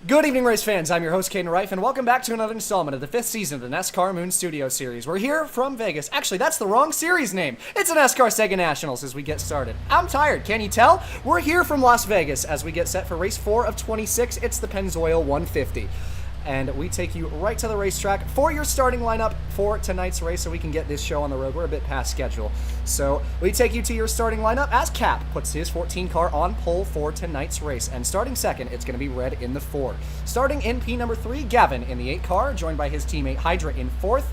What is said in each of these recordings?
Good evening, race fans. I'm your host, Caden Reif, and welcome back to another installment of the 5th season of the NASCAR Moon Studio Series. We're here from Vegas. Actually, that's the wrong series name. It's the NASCAR Sega Nationals as we get started. I'm tired, can you tell? We're here from Las Vegas as we get set for race 4 of 26. It's the Pennzoil 150. And we take you right to the racetrack for your starting lineup for tonight's race so we can get this show on the road. We're a bit past schedule. So we take you to your starting lineup as Cap puts his 14 car on pole for tonight's race. And starting second, it's going to be Red in the 4. Starting in P number 3, Gavin in the 8 car, joined by his teammate Hydra in 4th,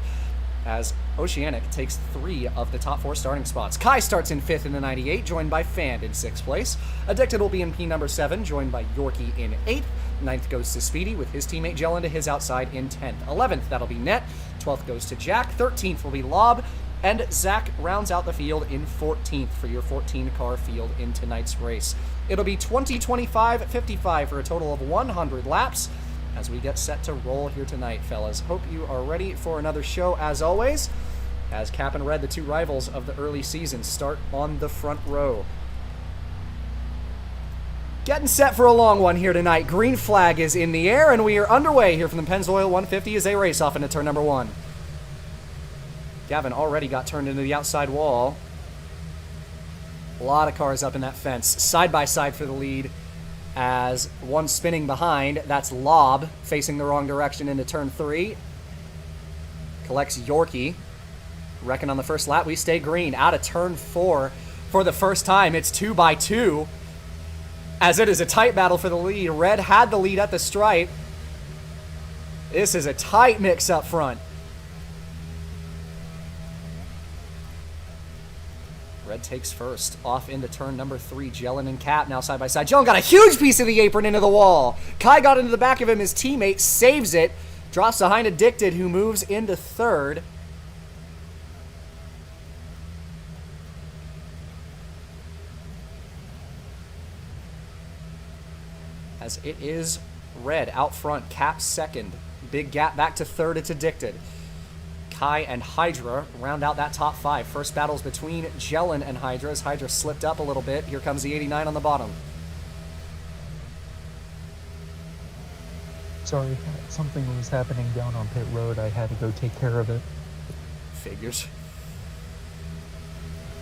as Oceanic takes 3 of the top 4 starting spots. Kai starts in 5th in the 98, joined by Fand in 6th place. Addicted will be in P number 7, joined by Yorkie in 8th. 9th goes to Speedy with his teammate Jellin to his outside in 10th. 11th, that'll be Net. 12th goes to Jack. 13th will be Lob. And Zach rounds out the field in 14th for your 14-car field in tonight's race. It'll be 20-25-55 for a total of 100 laps as we get set to roll here tonight, fellas. Hope you are ready for another show as always, as Cap and Red, the 2 rivals of the early season, start on the front row. Getting set for a long one here tonight. Green flag is in the air, and we are underway here from the Pennzoil 150 as they race off into turn number 1. Gavin already got turned into the outside wall. A lot of cars up in that fence. Side by side for the lead as one spinning behind. That's Lob facing the wrong direction into turn 3. Collects Yorkie. Wrecking on the first lap. We stay green. Out of turn 4 for the first time. It's 2 by 2. As it is a tight battle for the lead. Red had the lead at the stripe. This is a tight mix up front. Red takes first. Off into turn number 3. Jellin and Cap now side by side. Jellin got a huge piece of the apron into the wall. Kai got into the back of him. His teammate saves it. Drops behind Addicted, who moves into 3rd. As it is Red out front, Cap 2nd. Big gap back to 3rd, it's Addicted. Kai and Hydra round out that top 5. First battles between Jellin and Hydra as Hydra slipped up a little bit. Here comes the 89 on the bottom. Sorry, something was happening down on pit road. I had to go take care of it. Figures.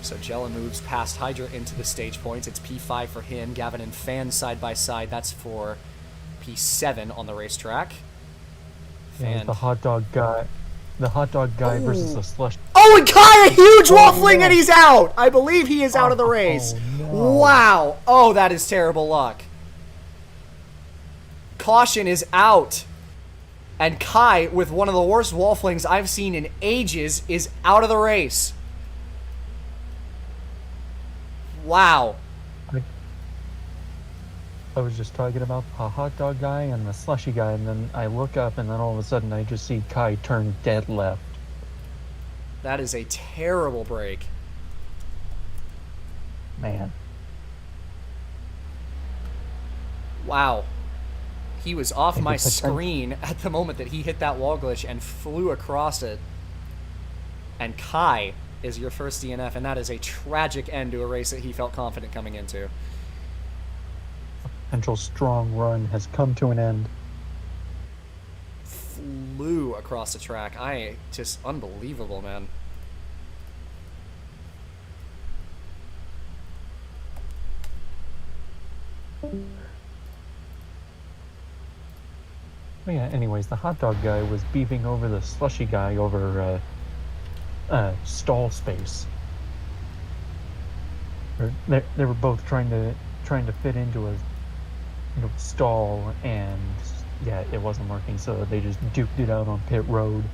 So Jellin moves past Hydra into the stage points. It's P5 for him. Gavin and Fan side by side. That's for P7 on the racetrack. Yeah, the hot dog guy. The hot dog guy versus the slush. Oh, and Kai, a huge waffling, and he's out. I believe he is out of the race. No. Wow. Oh, that is terrible luck. Caution is out. And Kai, with one of the worst wafflings I've seen in ages, is out of the race. Wow. I was just talking about the hot dog guy and the slushy guy, and then I look up, and then all of a sudden I just see Kai turn dead left. That is a terrible break. Man. Wow. He was off my screen at the moment that he hit that wall glitch and flew across it. And Kai is your first DNF, and that is a tragic end to a race that he felt confident coming into. Potential strong run has come to an end. Flew across the track. Just unbelievable, man. Well, yeah, anyways, the hot dog guy was beefing over the slushy guy over stall space. They were both trying to fit into a stall, and yeah, it wasn't working, so they just duked it out on pit road.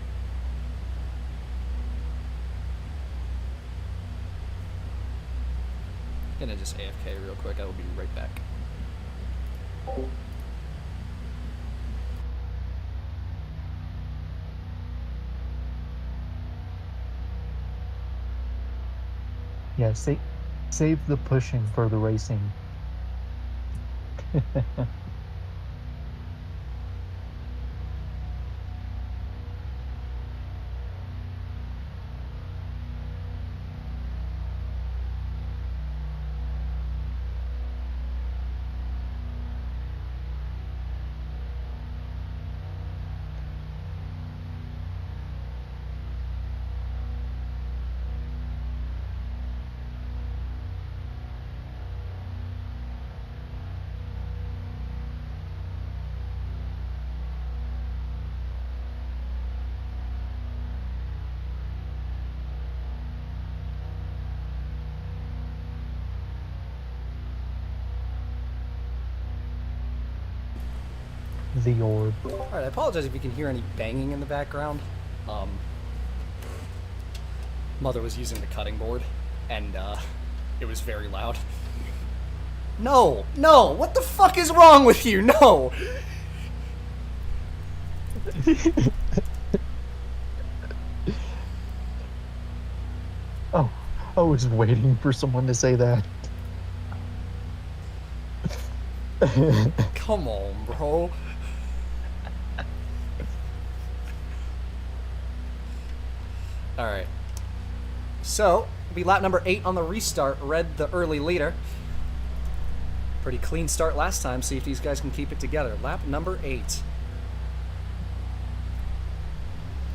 Gonna just AFK real quick. I will be right back. Yeah, save the pushing for the racing. the orb. Alright, I apologize if you can hear any banging in the background. Mother was using the cutting board, and it was very loud. No! No! What the fuck is wrong with you? No! Oh, I was waiting for someone to say that. Come on, bro. Alright. So, we lap number 8 on the restart. Red, the early leader. Pretty clean start last time. See if these guys can keep it together. Lap number 8.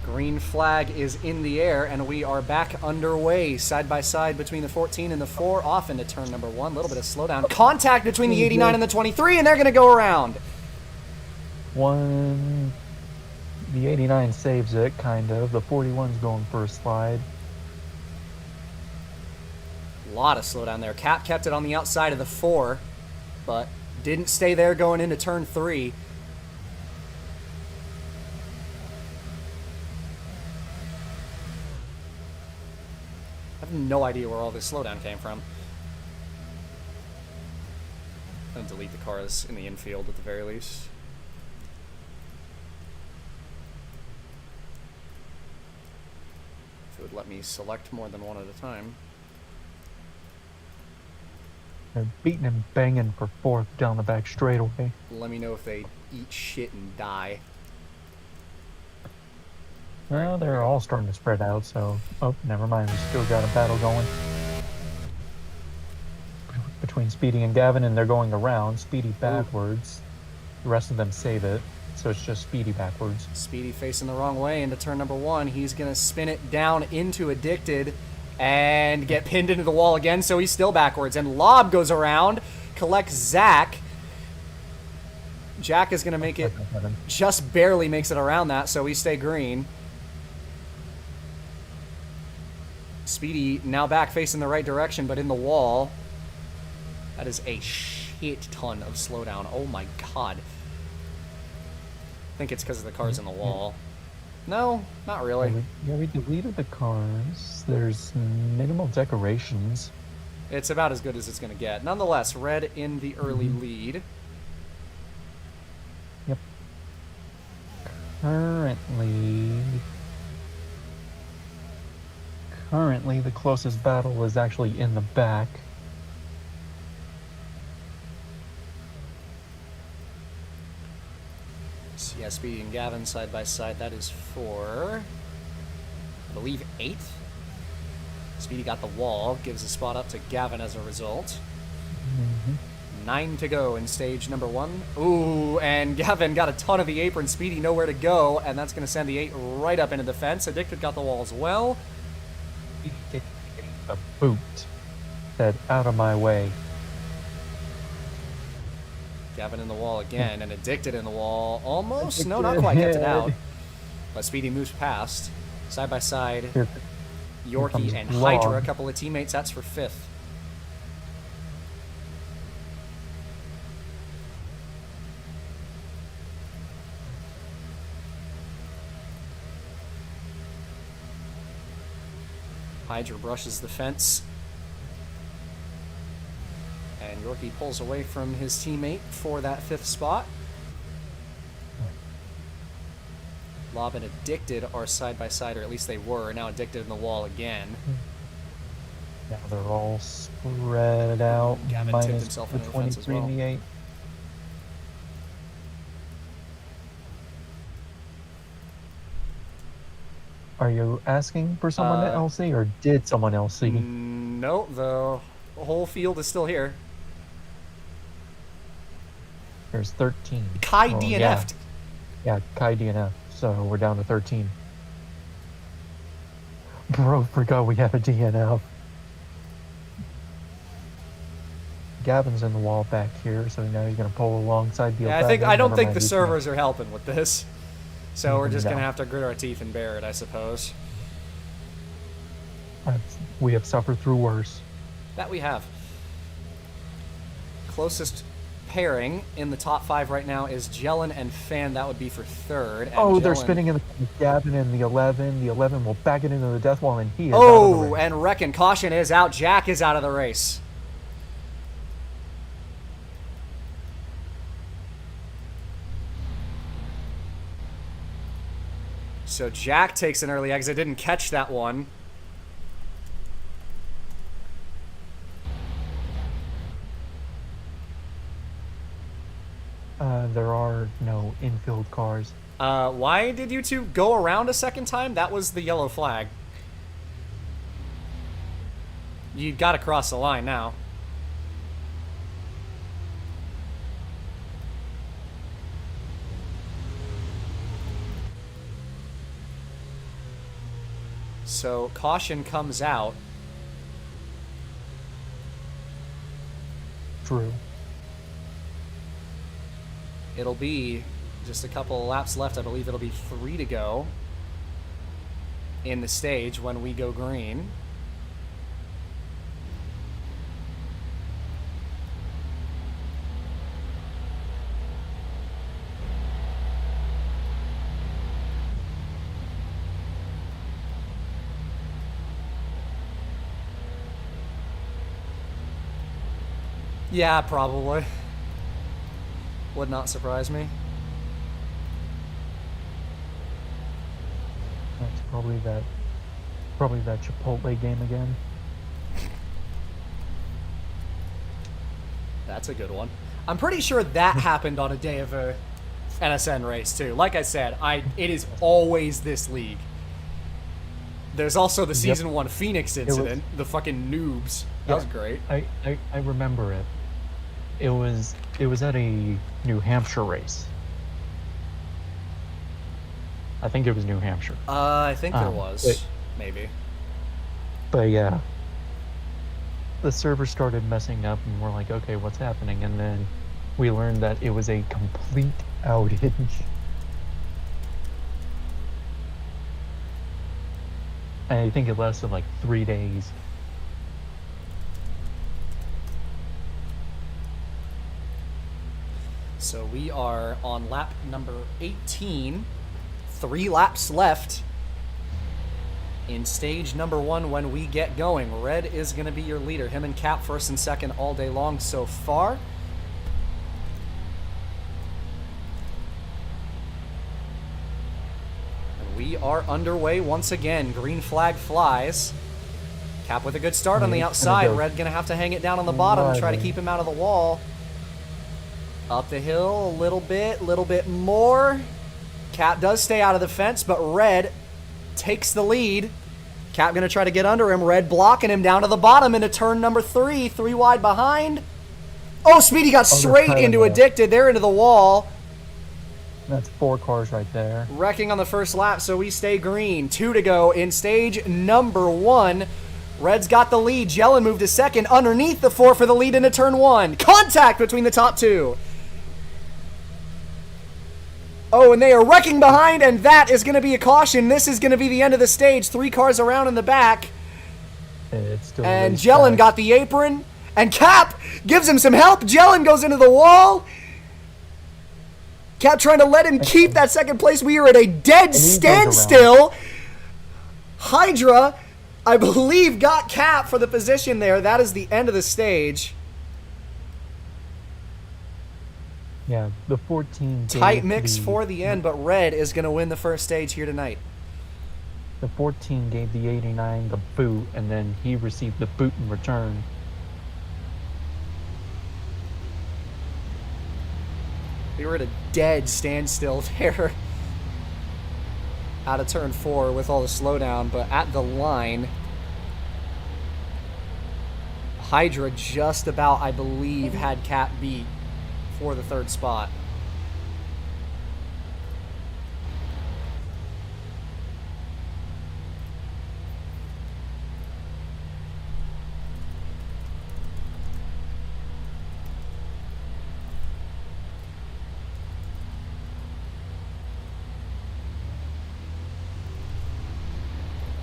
Green flag is in the air, and we are back underway. Side by side between the 14 and the 4. Off into turn number 1. A little bit of slowdown. Contact between the 89 and the 23, and they're going to go around. The 89 saves it, kind of. The 41's going for a slide. A lot of slowdown there. Cap kept it on the outside of the 4, but didn't stay there going into turn 3. I have no idea where all this slowdown came from. I'm going to delete the cars in the infield at the very least. If it would let me select more than one at a time. They're beating and banging for 4th down the back straightaway. Let me know if they eat shit and die. Well, they're all starting to spread out, so... Oh, never mind. We still got a battle going. Between Speedy and Gavin, and they're going around. Speedy backwards. The rest of them save it, so it's just Speedy backwards. Speedy facing the wrong way into turn number 1. He's going to spin it down into Addicted and get pinned into the wall again, so he's still backwards. And Lob goes around, collects Zach. Jack is going to make it, just barely makes it around that, so we stay green. Speedy now back facing the right direction, but in the wall. That is a shit ton of slowdown. Oh my god. I think it's because of the cars in the wall. No, not really. Yeah, we deleted the cars. There's minimal decorations. It's about as good as it's going to get. Nonetheless, Red in the early lead. Yep. Currently, the closest battle is actually in the back. So yeah, Speedy and Gavin side by side. That is for, I believe, 8th. Speedy got the wall, gives a spot up to Gavin as a result. 9 to go in stage number 1. Ooh, and Gavin got a ton of the apron. Speedy nowhere to go, and that's going to send the 8 right up into the fence. Addicted got the wall as well. A boot. Said, out of my way. Gavin in the wall again, and Addicted in the wall. Almost? No, not quite. Kept it out. But Speedy moves past. Side by side. Yorkie and Hydra, a couple of teammates. That's for 5th. Hydra brushes the fence. And Yorkie pulls away from his teammate for that 5th spot. Lob and Addicted are side by side, or at least they were. Now Addicted in the wall again. Now they're all spread out. Gavin tipped himself the into the fence as 23 well. and the 8. Are you asking for someone to LC, or did someone LC? No, the whole field is still here. There's 13. Kai Oh, DNF'd. Yeah, Kai DNF. So we're down to 13. Bro, forgot we had a DNF. Gavin's in the wall back here, so now he's gonna pull alongside the. Yeah, I don't think the servers are helping with this. So we're just gonna have to grit our teeth and bear it, I suppose. We have suffered through worse. That we have. Closest pairing in the top 5 right now is Jelen and Fan. That would be for third. And Oh, they're Jelen- spinning in the Gavin and the 11. The 11 will back it into the death wall, and he is out of the race. and Reckon. Caution is out. Jack is out of the race. So Jack takes an early exit. Didn't catch that one. There are no infield cars. Why did you two go around a second time? That was the yellow flag. You gotta cross the line now. So caution comes out. True. It'll be just a couple of laps left. I believe it'll be 3 to go in the stage when we go green. Yeah, probably. Would not surprise me. That's probably that Chipotle game again. That's a good one. I'm pretty sure that happened on a day of a NSN race too. Like I said, it is always this league. There's also the season 1 Phoenix incident, the fucking noobs. That was great. I remember it. It was at a New Hampshire race. I think it was New Hampshire. I think there was. Maybe. But yeah. The server started messing up and we're like, okay, what's happening? And then we learned that it was a complete outage. And I think it lasted like 3 days. So we are on lap number 18. 3 laps left in stage number 1 when we get going. Red is going to be your leader. Him and Cap first and second all day long so far. And we are underway once again. Green flag flies. Cap with a good start on the outside. Red going to have to hang it down on the bottom and try to keep him out of the wall. Up the hill a little bit more. Cap does stay out of the fence, but Red takes the lead. Cap gonna try to get under him. Red blocking him down to the bottom into turn number 3. 3 wide behind. Oh, Speedy got straight into Addicted. They're into the wall. That's 4 cars right there. Wrecking on the first lap, so we stay green. 2 to go in stage number 1. Red's got the lead. Jelen moved to second underneath the 4 for the lead into turn 1. Contact between the top 2. Oh, and they are wrecking behind, and that is going to be a caution. This is going to be the end of the stage. 3 cars around in the back. And Jelen got the apron, and Cap gives him some help. Jelen goes into the wall. Cap trying to let him keep that second place. We are at a dead standstill. Hydra, I believe, got Cap for the position there. That is the end of the stage. Yeah, the 14... Tight mix for the end, but Red is going to win the first stage here tonight. The 14 gave the 89 the boot, and then he received the boot in return. We were at a dead standstill there. Out of turn 4 with all the slowdown, but at the line, Hydra just about, I believe, had Cap beat for the 3rd spot.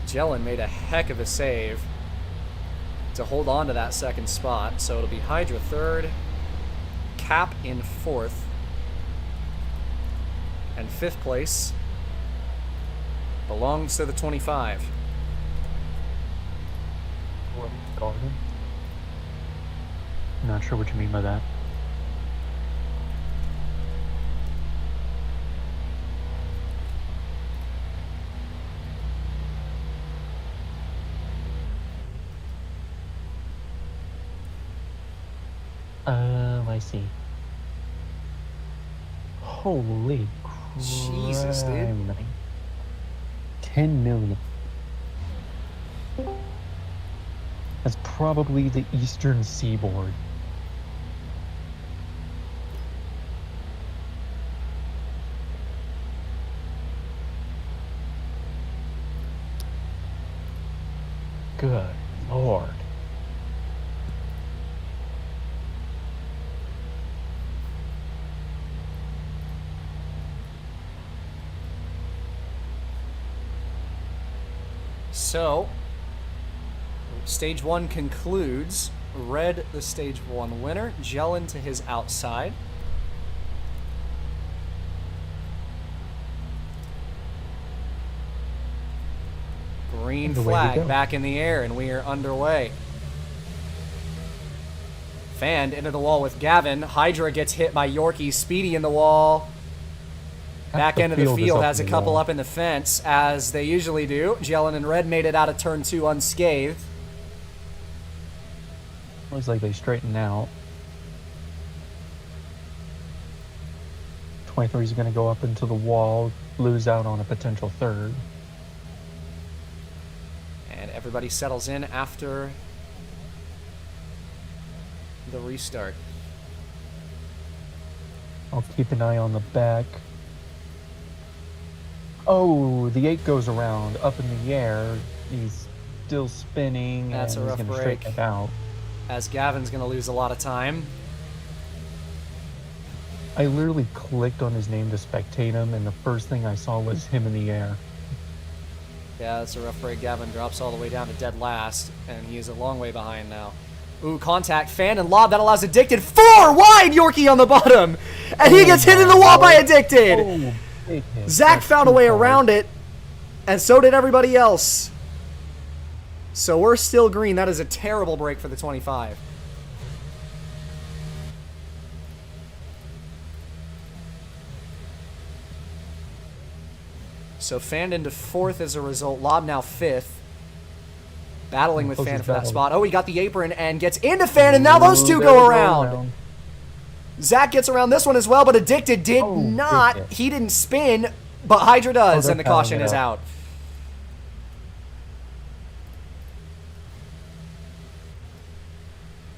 Jelen made a heck of a save to hold on to that 2nd spot, so it'll be Hydra 3rd, Cap in 4th. And 5th place belongs to the 25. Garden? Not sure what you mean by that. I see. Holy Jesus, dude. 10 million. That's probably the eastern seaboard. Good Lord. So, stage 1 concludes. Red, the stage 1 winner. Jellin to his outside. Green flag back in the air, and we are underway. Fanned into the wall with Gavin. Hydra gets hit by Yorkie. Speedy in the wall. Back end of the field has a couple up in the fence, as they usually do. Jellin and Red made it out of turn 2 unscathed. Looks like they straightened out. 23 is going to go up into the wall, lose out on a potential third. And everybody settles in after the restart. I'll keep an eye on the back. Oh, the 8 goes around up in the air. He's still spinning. That's and a rough he's gonna break. straighten it out. As Gavin's going to lose a lot of time. I literally clicked on his name to spectate him, and the first thing I saw was him in the air. Yeah, that's a rough break. Gavin drops all the way down to dead last, and he is a long way behind now. Ooh, contact, fan, and lob. That allows Addicted. 4 wide Yorkie on the bottom, and he gets hit in the wall by Addicted. Oh, big hit. Zach That's found a too way far. around it, and so did everybody else. So we're still green. That is a terrible break for the 25. So Fan into 4th as a result. Lob now 5th. Battling with Fan for that spot. Oh, he got the apron and gets into Fan, and now those two go around. Zach gets around this one as well, but Addicted did not. He didn't spin, but Hydra does, and the caution is out.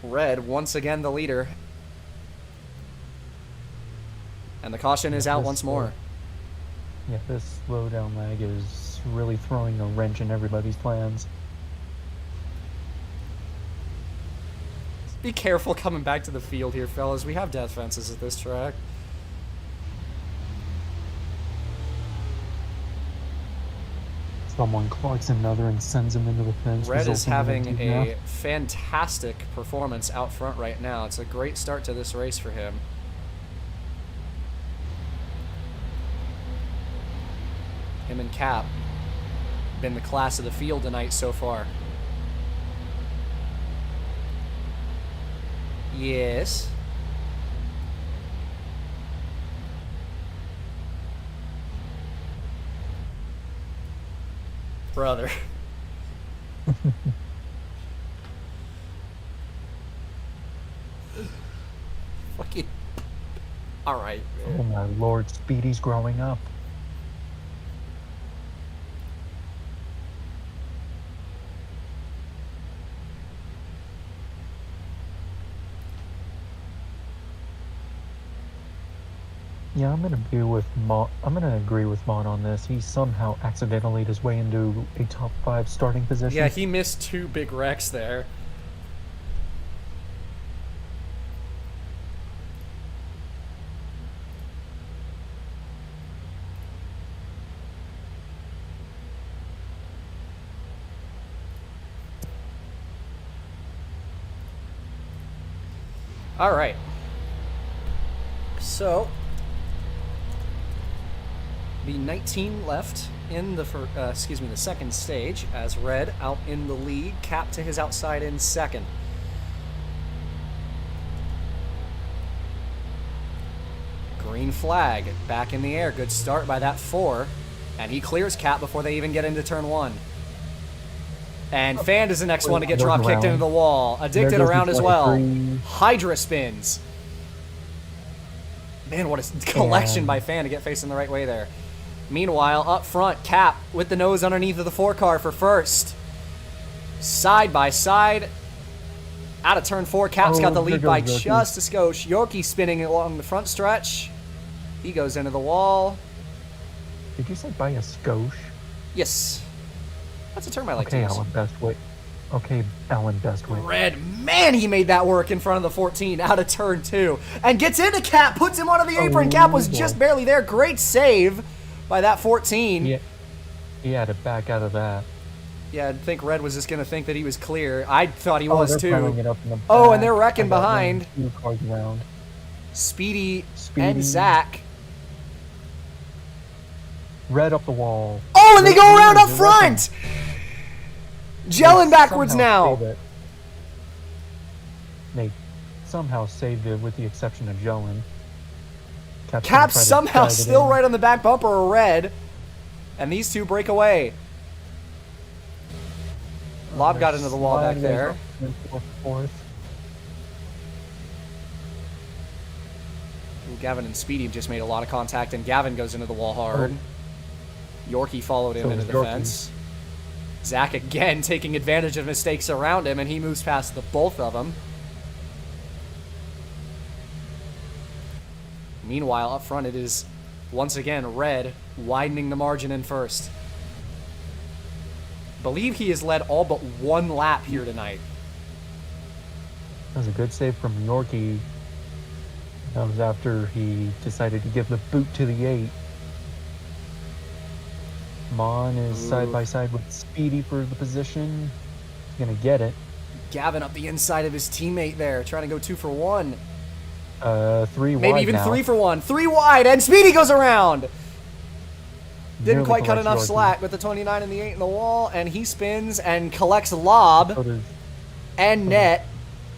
Red, once again the leader. And the caution is out once more. Yeah, this slowdown lag is really throwing a wrench in everybody's plans. Be careful coming back to the field here, fellas. We have death fences at this track. Someone clogs another and sends him into the fence. Red is having resulting in a death. fantastic performance out front right now. It's a great start to this race for him. Him and Cap been the class of the field tonight so far. Yes. Brother. Fucking. Alright, man. Oh my lord, Speedy's growing up. Yeah, I'm gonna agree with Mon on this. He somehow accidentally his way into a top 5 starting position. Yeah, he missed 2 big wrecks there. All right. So, the 19 left in the the second stage as Red out in the lead, Cap to his outside in second. Green flag back in the air. Good start by that 4, and he clears Cap before they even get into turn 1. And Fanned is the next one to get drop kicked into the wall. Addicted around as well. Hydra spins. Man, what a collection by Fan to get facing the right way there. Meanwhile, up front, Cap with the nose underneath of the 4 car for first. Side by side. Out of turn 4, Cap's got the lead by just a skosh. Yorkie spinning along the front stretch. He goes into the wall. Did you say by a skosh? Yes. That's a term I like to use. Alan Bestwick. Okay, Alan Bestwick. Red, man, he made that work in front of the 14 out of turn 2. And gets into Cap, puts him onto the apron. Cap was just barely there. Great save by that 14. Yeah, he had to back out of that. Yeah, I think Red was just going to think that he was clear. I thought he was too. It up in the oh, and they're wrecking behind. 2 cars around. Speedy and Zach. Red up the wall. Oh, and they go around up front! Gelling backwards now. They somehow saved it with the exception of Gelling. Cap somehow still right on the back bumper of Red. And these two break away. Lob got into the wall back there. Gavin and Speedy just made a lot of contact, and Gavin goes into the wall hard. Yorkie followed him into the fence. Zach again taking advantage of mistakes around him, and he moves past the both of them. Meanwhile, up front, it is once again Red widening the margin in first. Believe he has led all but 1 lap here tonight. That was a good save from Yorkie. That was after he decided to give the boot to the 8. Mon is side by side with Speedy for the position. He's gonna get it. Gavin up the inside of his teammate there, trying to go 2 for 1. 3 wide. Maybe even now. 3 for 1. 3 wide, and Speedy goes around. Didn't Nearly quite cut enough Yorkie. slack with the 29 and the 8 in the wall, and he spins and collects lob and net.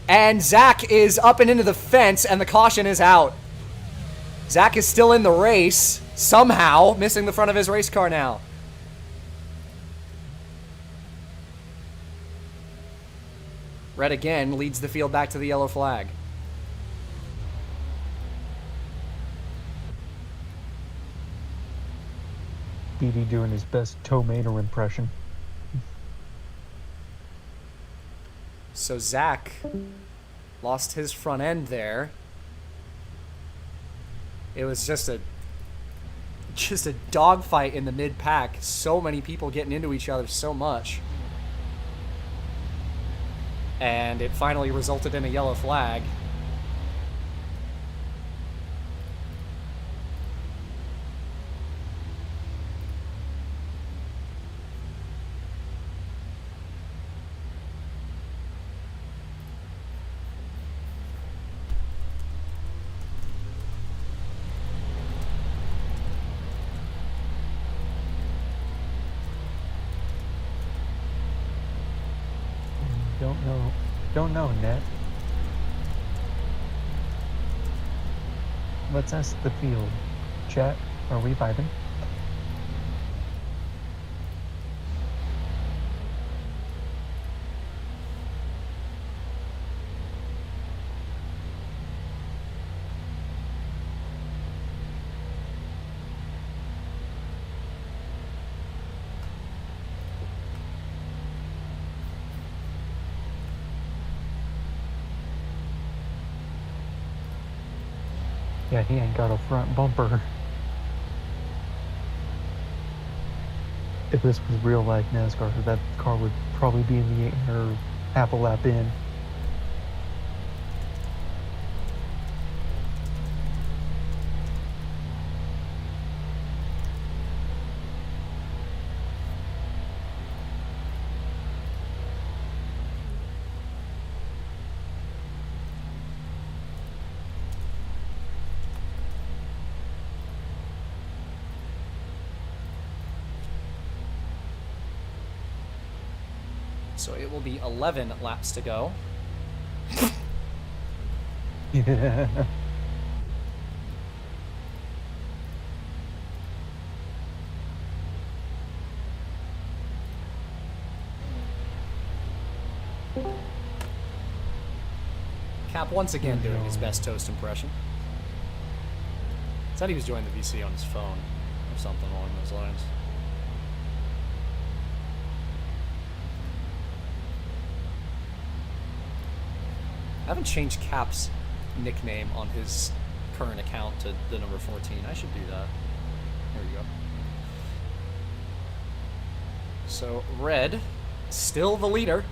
And Zach is up and into the fence, and the caution is out. Zach is still in the race, somehow, missing the front of his race car now. Red again leads the field back to the yellow flag. Speedy doing his best tomato impression. So Zach lost his front end there. It was just a dogfight in the mid-pack. So many people getting into each other so much. And it finally resulted in a yellow flag. Don't know, Net. Let's ask the field. Chat, are we vibing? Yeah, he ain't got a front bumper. If this was real life NASCAR, that car would probably be in the 8 or half a lap in. So it will be 11 laps to go. Yeah. Cap once again doing his best toast impression. Said he was joining the VC on his phone or something along those lines. I haven't changed Cap's nickname on his current account to the number 14. I should do that. There we go. So Red, still the leader,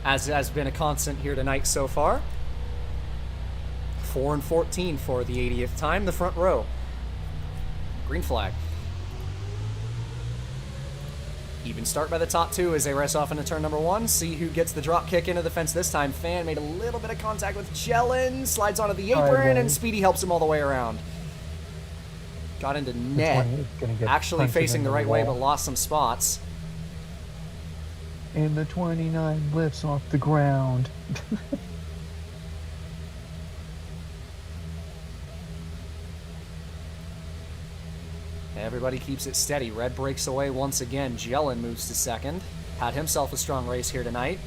as has been a constant here tonight so far. 4 and 14 for the 80th time, the front row. Green flag. Even start by the top two as they race off into turn number 1. See who gets the drop kick into the fence this time. Fan made a little bit of contact with Jellin, slides onto the apron, and Speedy helps him all the way around. Got into net, actually facing the right way, but lost some spots. And the 29 lifts off the ground. Everybody keeps it steady. Red breaks away once again. Jellin moves to second. Had himself a strong race here tonight.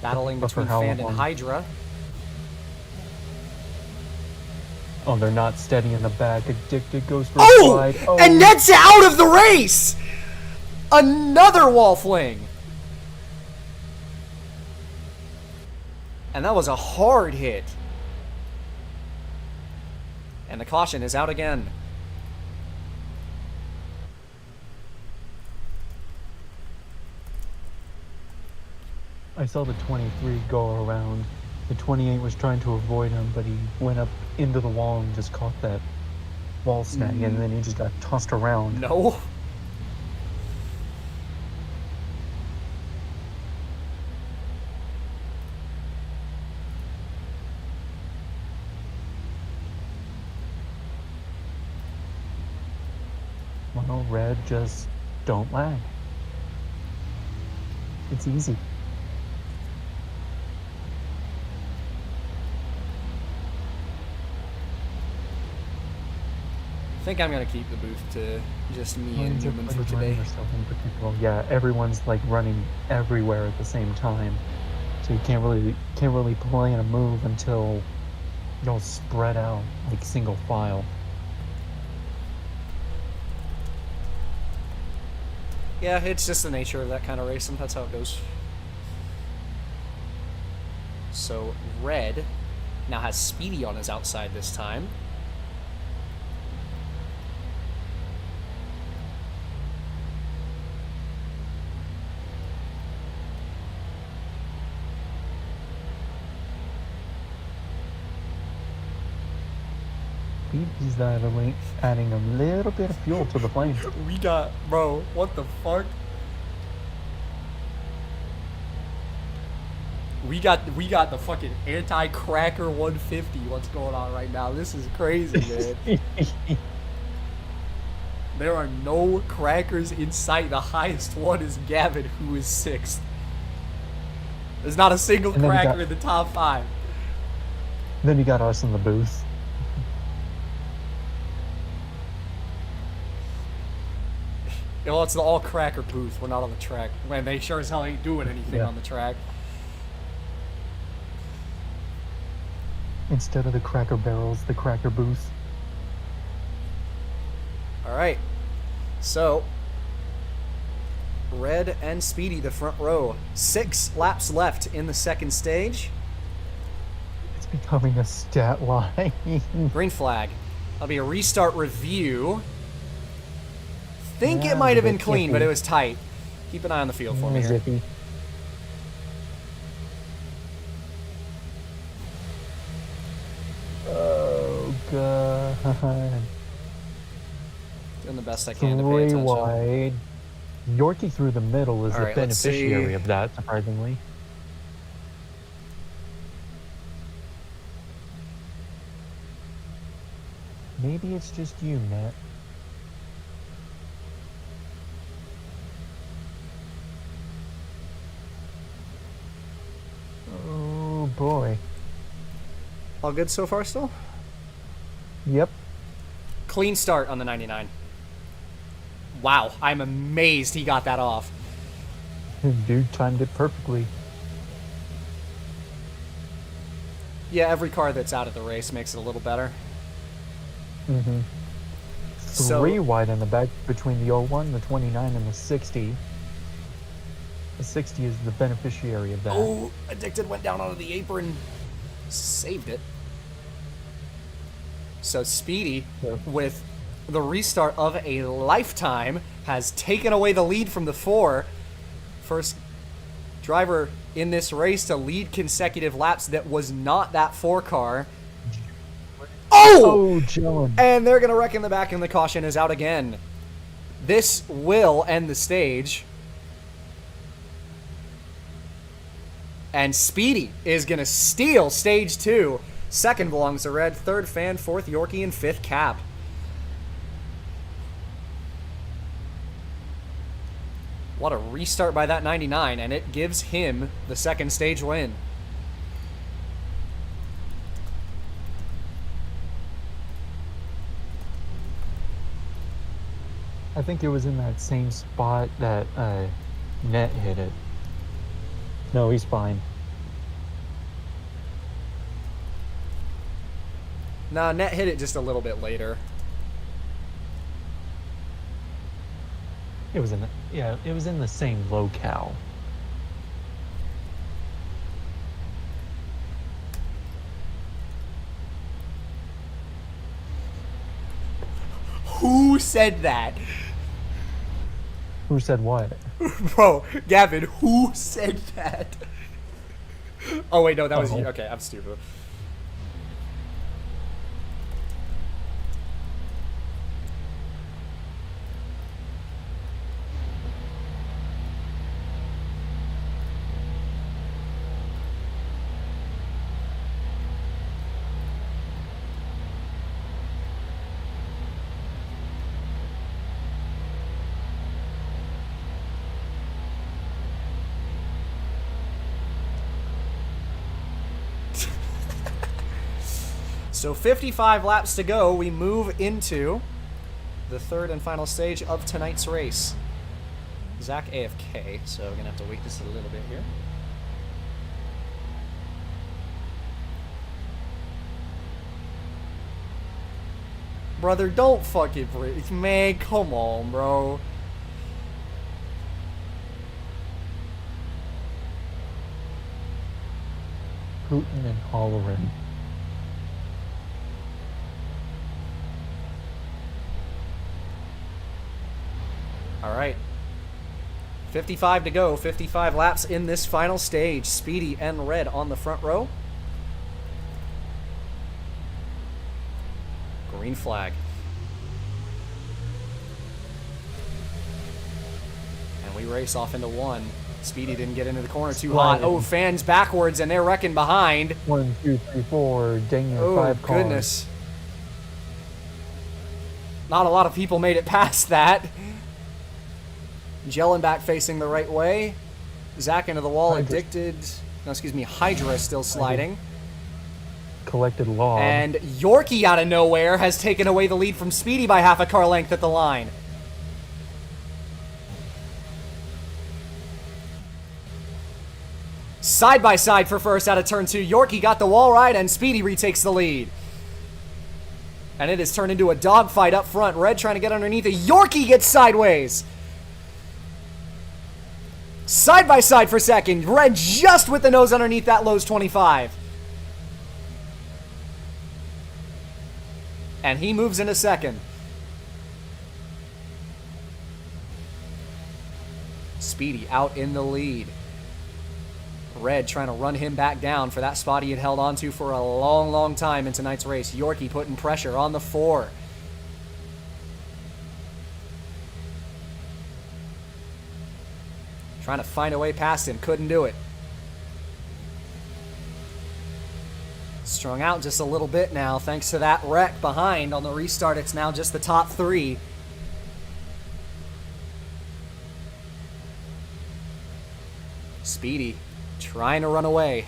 Battling between Fan and Hydra. Oh, they're not steady in the back. Addicted goes for a slide. Oh! And Ned's out of the race! Another wall fling! And that was a hard hit. And the caution is out again. I saw the 23 go around. The 28 was trying to avoid him, but he went up into the wall and just caught that wall snag, and then he just got tossed around. No. Well, Red, just don't lag. It's easy. I think I'm gonna keep the booth to just me and Newman for today. Yeah, everyone's like running everywhere at the same time, so you can't really plan a move until you'll spread out like single file. Yeah, it's just the nature of that kind of racing. That's how it goes. So Red now has Speedy on his outside this time. He's adding a little bit of fuel to the flame. We got, bro, what the fuck? We got the fucking anti-cracker 150. What's going on right now? This is crazy, man. There are no crackers in sight. The highest one is Gavin, who is 6th. There's not a single cracker in the top 5. Then you got us in the booth. Well, it's the all-cracker booth. We're not on the track. Man, they sure as hell ain't doing anything on the track. Instead of the cracker barrels, the cracker booth. All right. So, Red and Speedy, the front row. 6 laps left in the second stage. It's becoming a stat line. Green flag. That'll be a restart review. Think it might have been clean, but it was tight. Keep an eye on the field for me here. Zippy. Oh, God. Doing the best I can to pay attention. Wide. Yorkie through the middle is the beneficiary of that, surprisingly. Maybe it's just you, Matt. All good so far still? Yep. Clean start on the 99. Wow, I'm amazed he got that off. Dude timed it perfectly. Yeah, every car that's out of the race makes it a little better. Mm-hmm. So- 3 wide in the back between the 01, the 29, and the 60. The 60 is the beneficiary of that. Oh, Addicted went down onto the apron. Saved it. So Speedy, Yeah. with the restart of a lifetime, has taken away the lead from the 4. First driver in this race to lead consecutive laps that was not that 4 car. Oh, John. And they're going to wreck in the back, and the caution is out again. This will end the stage. And Speedy is going to steal stage 2. Second belongs to Red, third Fan, fourth Yorkie, and fifth Cap. What a restart by that 99, and it gives him the second stage win. I think it was in that same spot that Net hit it. No, he's fine. Nah, Net hit it just a little bit later. It was in the, yeah, it was in the same locale. Who said that? Who said what? Bro, Gavin, who said that? Oh, wait, no, that was you. Uh-oh. Okay, I'm stupid. So 55 laps to go. We move into the third and final stage of tonight's race. Zach AFK, so we're going to have to wait just a little bit here. Brother, don't fucking breathe. Man, come on, bro. Hootin' and hollering. All right. 55 to go. 55 laps in this final stage. Speedy and Red on the front row. Green flag. And we race off into one. Speedy didn't get into the corner too hot. Oh, fans backwards, and they're wrecking behind. 1, 2, 3, 4. Dang near Oh, 5 cars. goodness. Not a lot of people made it past that. Jellenback facing the right way. Zach into the wall, Hydra. Addicted. No, excuse me, Hydra still sliding. Collected log. And Yorkie out of nowhere has taken away the lead from Speedy by half a car length at the line. Side by side for first out of turn 2. Yorkie got the wall ride, and Speedy retakes the lead. And it has turned into a dogfight up front. Red trying to get underneath it. Yorkie gets sideways. Side by side for second. Red just with the nose underneath that Lowe's 25. And he moves into second. Speedy out in the lead. Red trying to run him back down for that spot he had held on to for a long, long time in tonight's race. Yorkie putting pressure on the 4. Trying to find a way past him. Couldn't do it. Strung out just a little bit now thanks to that wreck behind on the restart. It's now just the top 3. Speedy trying to run away.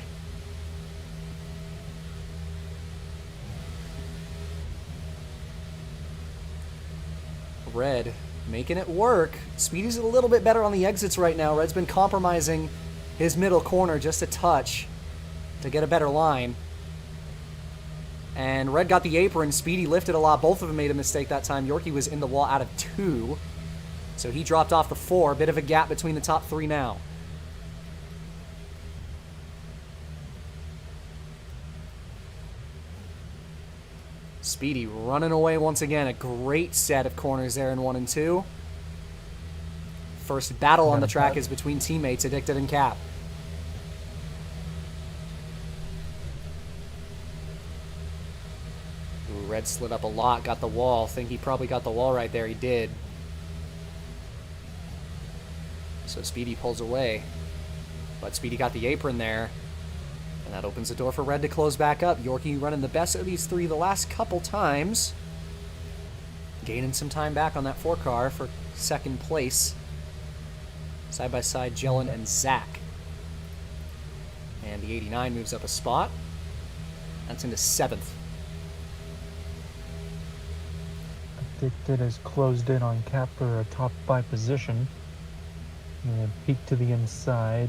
Red making it work. Speedy's a little bit better on the exits right now. Red's been compromising his middle corner just a touch to get a better line. And Red got the apron. Speedy lifted a lot. Both of them made a mistake that time. Yorkie was in the wall out of 2. So he dropped off the 4. Bit of a gap between the top 3 now. Speedy running away once again. A great set of corners there in 1 and 2. First battle on the track is between teammates, Addicted and Cap. Ooh, Red slid up a lot, got the wall. Think he probably got the wall right there. He did. So Speedy pulls away. But Speedy got the apron there. And that opens the door for Red to close back up. Yorkie running the best of these 3 the last couple times. Gaining some time back on that 4 car for 2nd place. Side by side, Jellin and Zach. And the 89 moves up a spot. That's into 7th. Addicted has closed in on Cap for a top 5 position. And peek to the inside.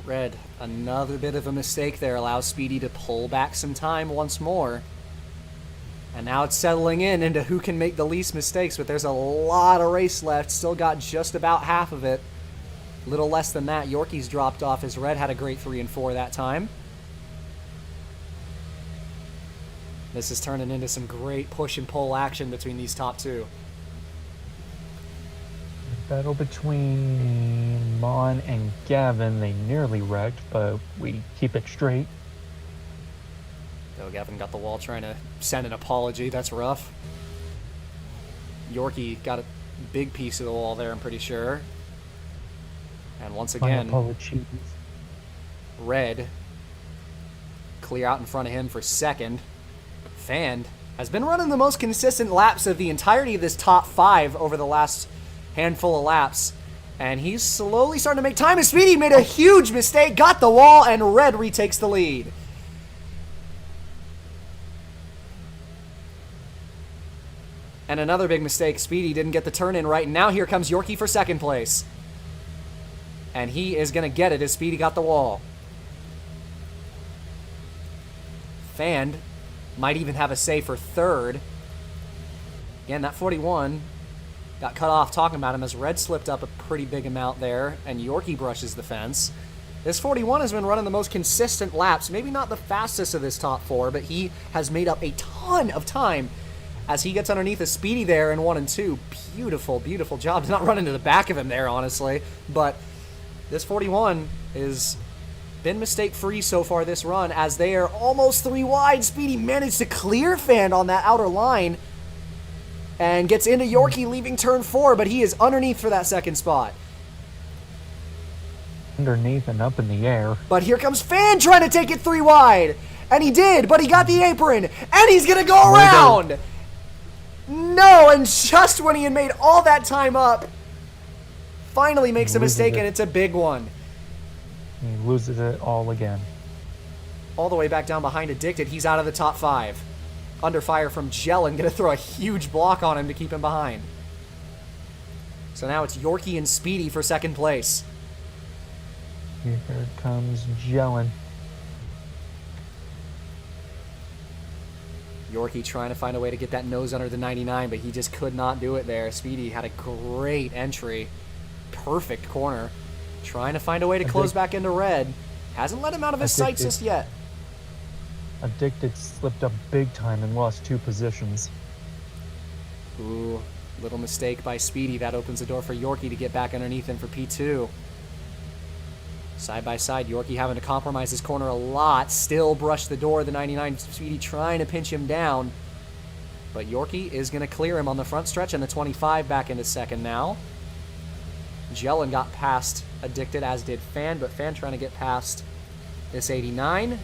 Red, another bit of a mistake there, allows Speedy to pull back some time once more. And now it's settling in into who can make the least mistakes, but there's a lot of race left. Still got just about half of it. Little less than that. Yorkie's dropped off as Red had a great 3 and 4 that time. This is turning into some great push and pull action between these top 2. Battle between Mon and Gavin. They nearly wrecked, but we keep it straight. Oh, Gavin got the wall trying to send an apology. That's rough. Yorkie got a big piece of the wall there, I'm pretty sure. And once again, Red clear out in front of him for 2nd. Fand has been running the most consistent laps of the entirety of this top 5 over the last handful of laps, and he's slowly starting to make time. And Speedy made a huge mistake, got the wall, and Red retakes the lead. And another big mistake, Speedy didn't get the turn in right, and now here comes Yorkie for 2nd place. And he is going to get it as Speedy got the wall. Fand might even have a say for 3rd. Again, that 41 got cut off talking about him as Red slipped up a pretty big amount there, and Yorkie brushes the fence. This 41 has been running the most consistent laps. Maybe not the fastest of this top 4, but he has made up a ton of time as he gets underneath a Speedy there in 1 and 2. Beautiful, beautiful job. Not running to the back of him there, honestly. But this 41 is been mistake-free so far this run, as they are almost 3 wide. Speedy managed to clear Fand on that outer line and gets into Yorkie leaving turn 4, but he is underneath for that 2nd spot. Underneath and up in the air. But here comes Fand trying to take it 3 wide. And he did, but he got the apron. And he's going to go around. No, and just when he had made all that time up, finally makes a mistake, and it's a big one. He loses it all again. All the way back down behind Addicted. He's out of the top 5. Under fire from Jellin, going to throw a huge block on him to keep him behind. So now it's Yorkie and Speedy for 2nd place. Here comes Jellin. Yorkie trying to find a way to get that nose under the 99, but he just could not do it there. Speedy had a great entry. Perfect corner. Trying to find a way to close back into Red. Hasn't let him out of his sights just yet. Addicted slipped up big time and lost 2 positions. Ooh, little mistake by Speedy. That opens the door for Yorkie to get back underneath him for P2. Side by side, Yorkie having to compromise his corner a lot. Still brush the door. The 99 Speedy trying to pinch him down. But Yorkie is going to clear him on the front stretch, and the 25 back into 2nd now. Jellin got past Addicted, as did Fand, but Fand trying to get past this 89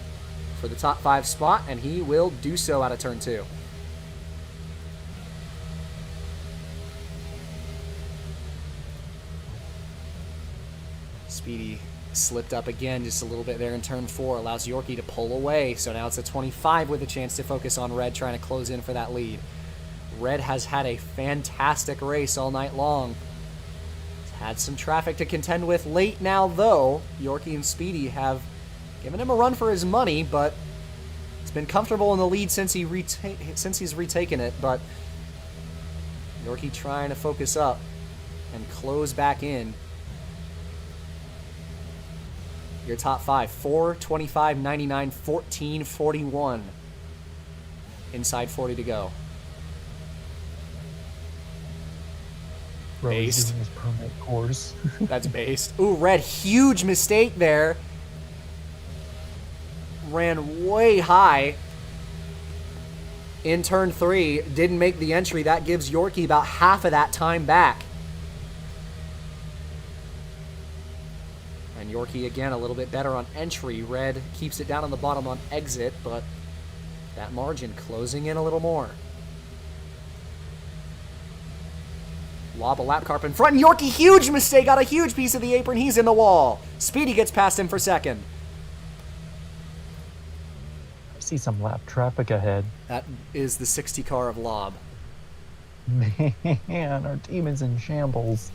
for the top 5 spot, and he will do so out of turn 2. Speedy slipped up again just a little bit there in turn 4, allows Yorkie to pull away, so now it's a 25 with a chance to focus on Red, trying to close in for that lead. Red has had a fantastic race all night long. He's had some traffic to contend with late now, though. Yorkie and Speedy have given him a run for his money, but he's been comfortable in the lead since he's retaken it. But Yorkie trying to focus up and close back in. Your top five: 4, 25, 99, 14, 41. Inside 40 to go. Based. Doing his permit course. That's based. Ooh, Red, huge mistake there. Ran way high in turn 3. Didn't make the entry. That gives Yorkie about half of that time back. And Yorkie, again, a little bit better on entry. Red keeps it down on the bottom on exit, but that margin closing in a little more. Lob a lap carp in front. And Yorkie, huge mistake. Got a huge piece of the apron. He's in the wall. Speedy gets past him for second. I see some lap traffic ahead. That is the 60 car of Lob. Man, our team is in shambles.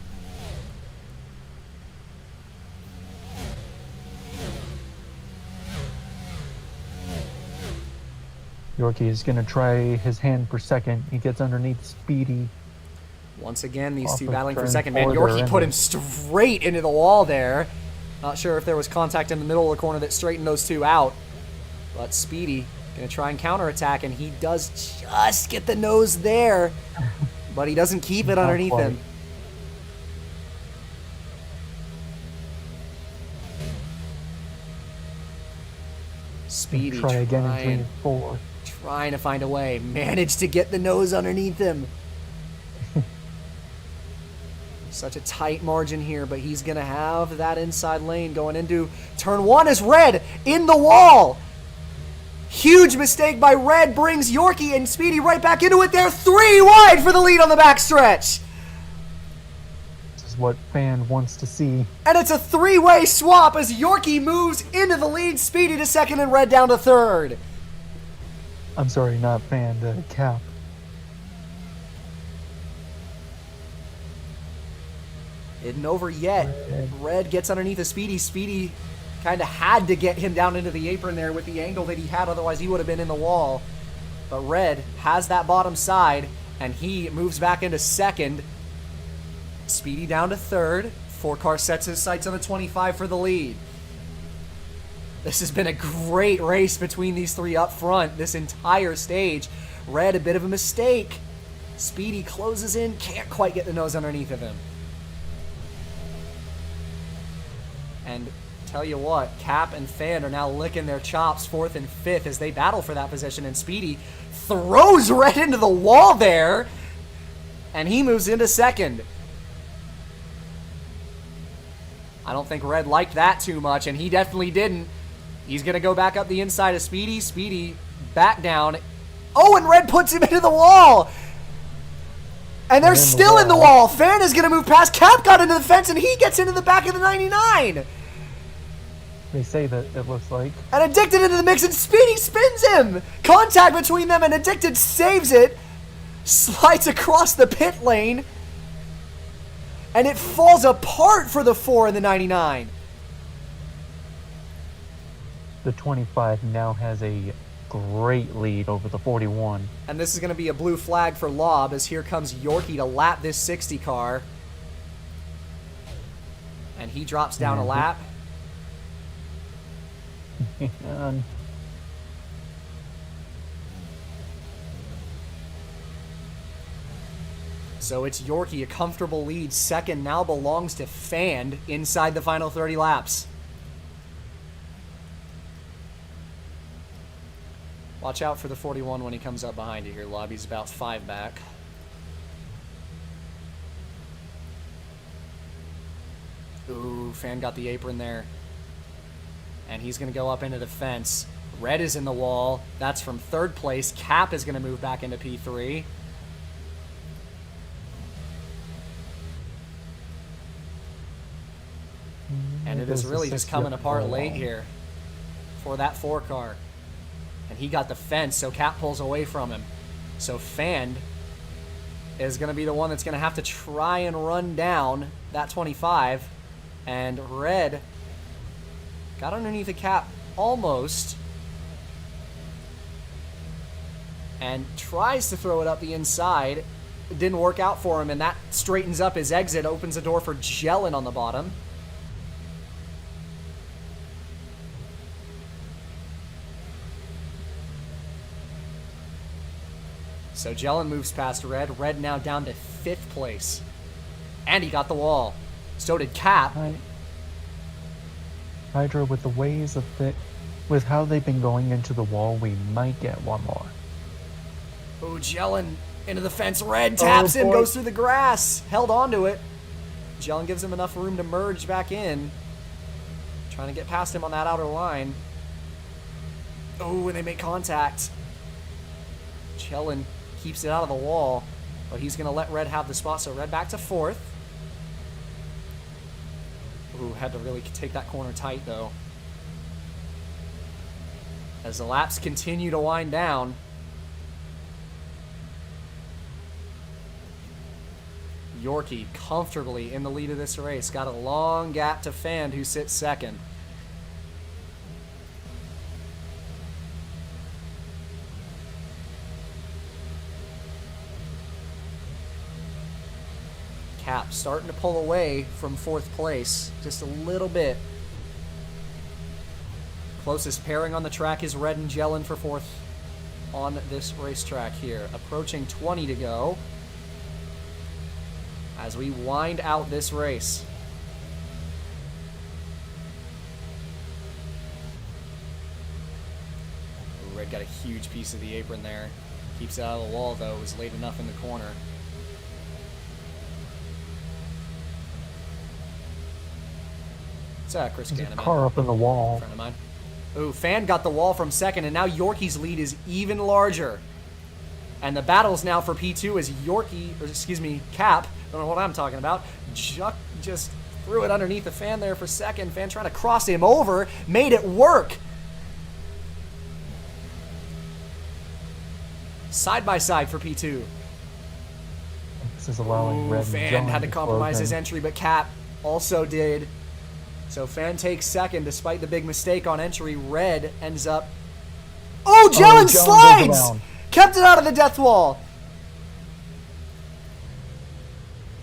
Yorkie is going to try his hand for second. He gets underneath Speedy. Once again, these two Off of battling for turn second. Man, 4, Yorkie they're put in him straight into the wall there. Not sure if there was contact in the middle of the corner that straightened those two out. But Speedy going to try and counterattack, and he does just get the nose there. But he doesn't keep it Not underneath quite. him. Speedy Try again in 3 and 4. trying to find a way. Managed to get the nose underneath him. Such a tight margin here, but he's going to have that inside lane going into turn 1 as Red in the wall. Huge mistake by Red brings Yorkie and Speedy right back into it. They're 3 wide for the lead on the backstretch. This is what Fan wants to see. And it's a 3-way swap as Yorkie moves into the lead, Speedy to second, and Red down to third. I'm sorry, not Fan, the Cap. Isn't over yet. Red gets underneath of Speedy. Speedy kind of had to get him down into the apron there with the angle that he had, otherwise he would have been in the wall. But Red has that bottom side, and he moves back into second. Speedy down to third. 4-car sets his sights on the 25 for the lead. This has been a great race between these three up front this entire stage. Red, a bit of a mistake. Speedy closes in, can't quite get the nose underneath of him. And tell you what, Cap and Fan are now licking their chops 4th and 5th as they battle for that position, and Speedy throws Red into the wall there, and he moves into second. I don't think Red liked that too much, and he definitely didn't. He's going to go back up the inside of Speedy. Speedy back down. Oh, and Red puts him into the wall. And they're still in the wall. Fan is going to move past. Cap got into the fence, and he gets into the back of the 99. They say that it looks like. And Addicted into the mix, and Speedy spins him. Contact between them, and Addicted saves it. Slides across the pit lane. And it falls apart for the 4 in the 99. The 25 now has a great lead over the 41. And this is going to be a blue flag for Lob, as here comes Yorkie to lap this 60 car. And he drops down a lap. And so it's Yorkie, a comfortable lead. Second now belongs to Fan inside the final 30 laps. Watch out for the 41 when he comes up behind you here. Lobby's about 5 back. Ooh, Fan got the apron there. And he's going to go up into the fence. Red is in the wall. That's from 3rd place. Cap is going to move back into P3. And it is really just coming apart late here for that 4 car. And he got the fence, so Cap pulls away from him. So Fan is going to be the one that's going to have to try and run down that 25. And red got underneath the cap almost. And tries to throw it up the inside. It didn't work out for him, and that straightens up his exit, opens the door for Jellin on the bottom. So Jellin moves past Red. Red now down to 5th place. And he got the wall. So did Cap. Hydra, with the ways of with how they've been going into the wall, we might get one more. Oh, Jellin into the fence. Red taps him, goes through the grass. Held onto it. Jellin gives him enough room to merge back in. Trying to get past him on that outer line. Oh, and they make contact. Jellin keeps it out of the wall, but he's going to let Red have the spot. So Red back to 4th. Ooh, had to really take that corner tight, though. As the laps continue to wind down. Yorkie comfortably in the lead of this race. Got a long gap to Fand, who sits 2nd. Cap starting to pull away from 4th place just a little bit. Closest pairing on the track is Red and Jellin for 4th on this racetrack here. Approaching 20 to go as we wind out this race. Ooh, Red got a huge piece of the apron there. Keeps it out of the wall, though. It was late enough in the corner. What's Chris There's Gannon? a car up in the wall. Friend of mine. Ooh, Fan got the wall from 2nd, and now Yorkie's lead is even larger. And the battles now for P2 is Cap. Don't know what I'm talking about. Just threw it underneath the Fan there for 2nd. Fan trying to cross him over. Made it work. Side by side for P2. This is allowing Red and Fan Jellin had to compromise his in. entry, but Cap also did. So Fan takes 2nd despite the big mistake on entry. Red ends up... Oh, Jellin slides! Kept it out of the death wall.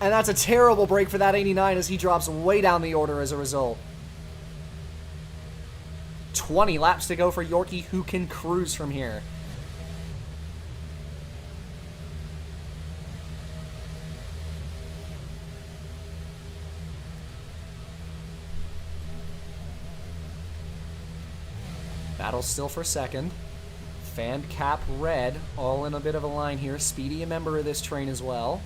And that's a terrible break for that 89 as he drops way down the order as a result. 20 laps to go for Yorkie, who can cruise from here. Battle still for 2nd. Fan, Cap, Red, all in a bit of a line here. Speedy, a member of this train as well.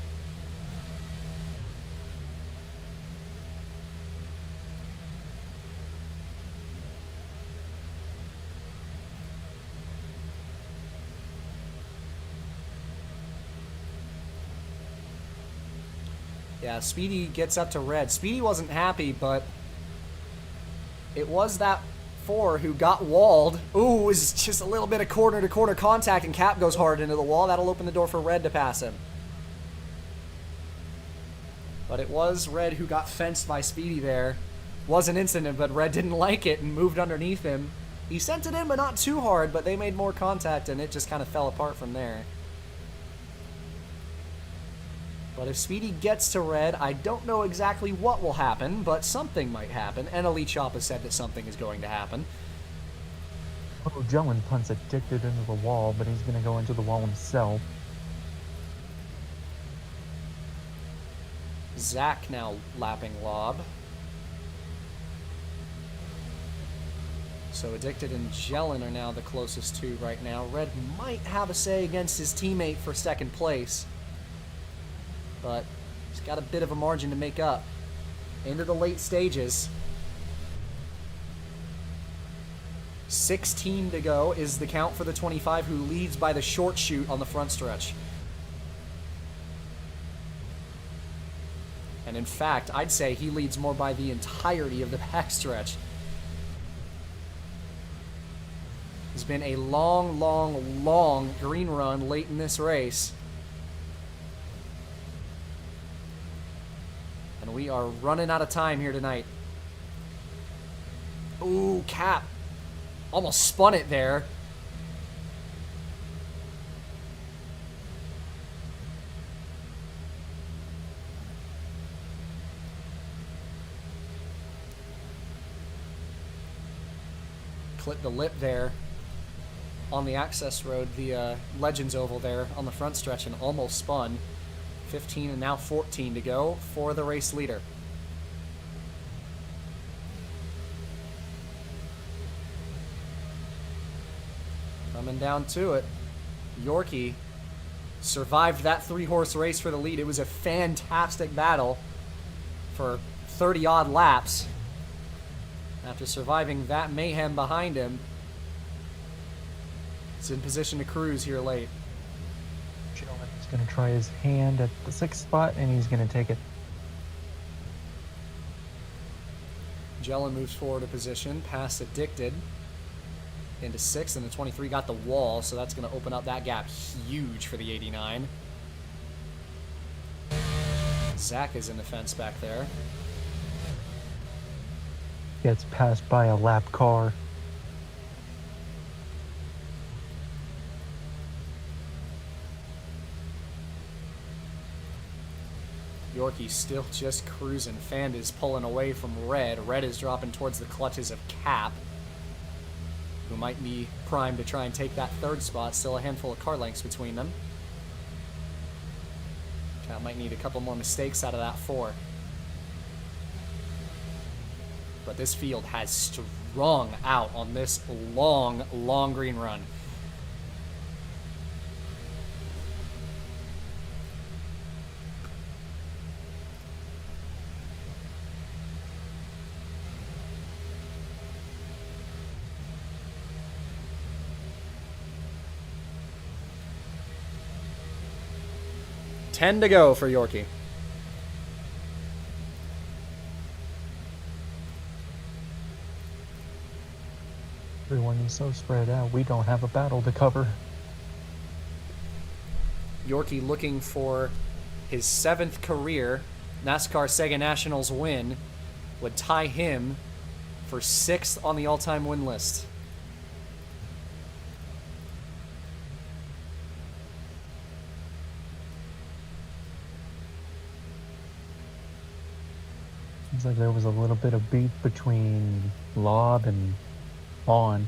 Yeah, Speedy gets up to Red. Speedy wasn't happy, but it was that 4 who got walled. Ooh, it was just a little bit of corner-to-corner contact, and Cap goes hard into the wall. That'll open the door for Red to pass him. But it was Red who got fenced by Speedy there. Was an incident, but Red didn't like it and moved underneath him. He sent it in, but not too hard, but they made more contact, and it just kind of fell apart from there. But if Speedy gets to Red, I don't know exactly what will happen, but something might happen. And Elite Shop has said that something is going to happen. Oh, Jellin punts addicted into the wall, but he's going to go into the wall himself. Zach now lapping Lob. So Addicted and Jellin are now the closest two right now. Red might have a say against his teammate for 2nd place. But he's got a bit of a margin to make up. Into the late stages. 16 to go is the count for the 25, who leads by the short chute on the front stretch. And in fact, I'd say he leads more by the entirety of the back stretch. It's been a long, long, long green run late in this race. And we are running out of time here tonight. Ooh, Cap. Almost spun it there. Clip the lip there on the access road, the Legends Oval there on the front stretch, and almost spun. 15 and now 14 to go for the race leader. Coming down to it. Yorkie survived that 3-horse race for the lead. It was a fantastic battle for 30-odd laps. After surviving that mayhem behind him, it's in position to cruise here late. He's going to try his hand at the 6th spot, and he's going to take it. Jellin moves forward a position, past Addicted into 6th, and the 23 got the wall, so that's going to open up that gap huge for the 89. Zach is in the fence back there. Gets passed by a lap car. Yorkie still just cruising. Fand is pulling away from Red. Red is dropping towards the clutches of Cap, who might be primed to try and take that 3rd spot. Still a handful of car lengths between them. Cap might need a couple more mistakes out of that 4. But this field has strung out on this long, long green run. Ten to go for Yorkie. Everyone is so spread out, we don't have a battle to cover. Yorkie looking for his 7th career NASCAR Sega Nationals win would tie him for 6th on the all-time win list. Seems like there was a little bit of beef between Lob and Vaughn.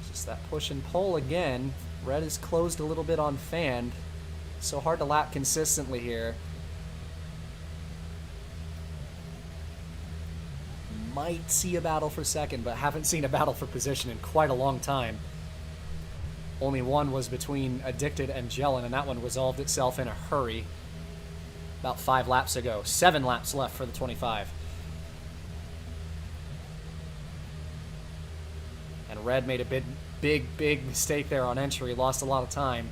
Just that push and pull again. Red is closed a little bit on Fand. So hard to lap consistently here. Might see a battle for 2nd, but haven't seen a battle for position in quite a long time. Only one was between Addicted and Jellin, and that one resolved itself in a hurry about 5 laps ago. 7 laps left for the 25. And Red made a big mistake there on entry. Lost a lot of time.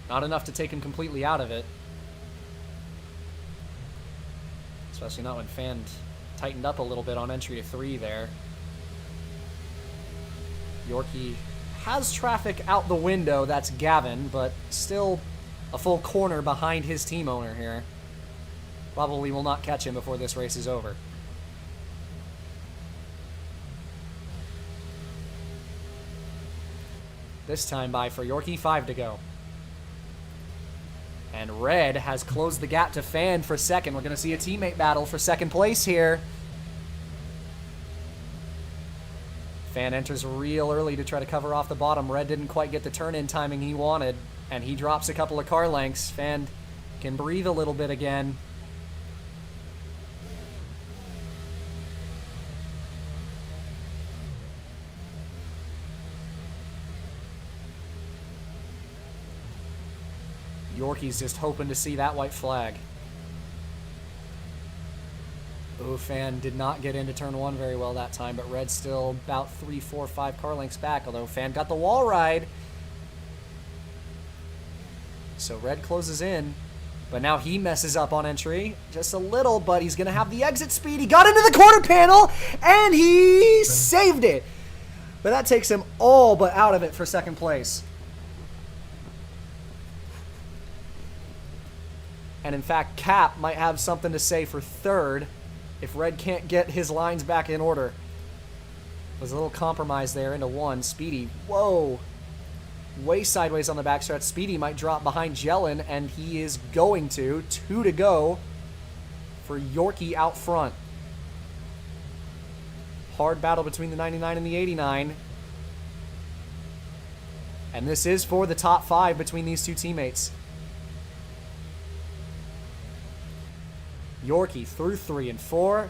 Not enough to take him completely out of it. Especially not when Fand tightened up a little bit on entry to 3 there. Yorkie has traffic out the window, that's Gavin, but still a full corner behind his team owner here. Probably will not catch him before this race is over. This time by for Yorkie, 5 to go. And Red has closed the gap to Fand for 2nd. We're going to see a teammate battle for 2nd place here. Fand enters real early to try to cover off the bottom. Red didn't quite get the turn-in timing he wanted, and he drops a couple of car lengths. Fand can breathe a little bit again. Yorkie's just hoping to see that white flag. Ooh, Fand did not get into turn 1 very well that time, but Red's still about 3, 4, 5 car lengths back, although Fand got the wall ride. So Red closes in. But now he messes up on entry just a little, but he's going to have the exit speed. He got into the quarter panel, and he saved it. But that takes him all but out of it for second place. And in fact, Cap might have something to say for third if Red can't get his lines back in order. There's a little compromise there into one. Speedy, whoa. Way sideways on the backstretch. Speedy might drop behind Jellin, and he is going to. 2 to go for Yorkie out front. Hard battle between the 99 and the 89. And this is for the top 5 between these two teammates. Yorkie through 3 and 4.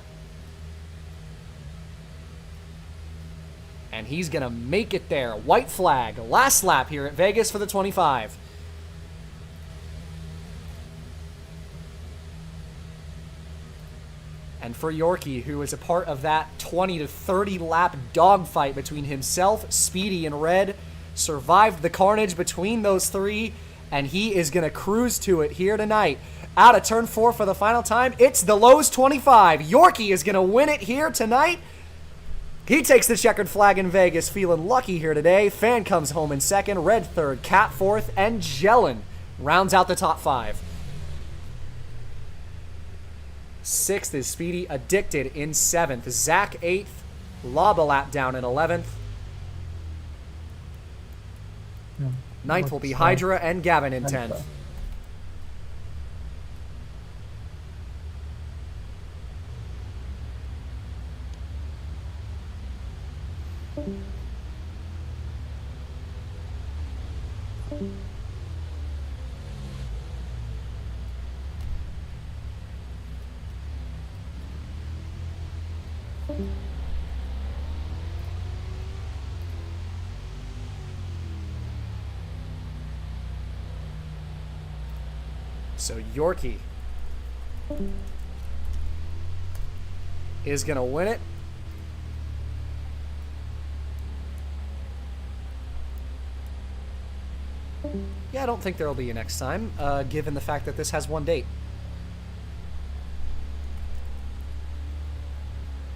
And he's going to make it there. White flag. Last lap here at Vegas for the 25. And for Yorkie, who is a part of that 20 to 30 lap dogfight between himself, Speedy, and Red, survived the carnage between those three, and he is going to cruise to it here tonight. Out of turn 4 for the final time, it's the Lowe's 25. Yorkie is going to win it here tonight. He takes the checkered flag in Vegas, feeling lucky here today. Fan comes home in second, Red third, Cap fourth, and Jellin rounds out the top 5. Sixth is Speedy, Addicted in 7th. Zach 8th, Lob a lap down in 11th. Ninth will be Hydra and Gavin in 10th. So Yorkie is going to win it. Yeah, I don't think there will be a next time, given the fact that this has one date.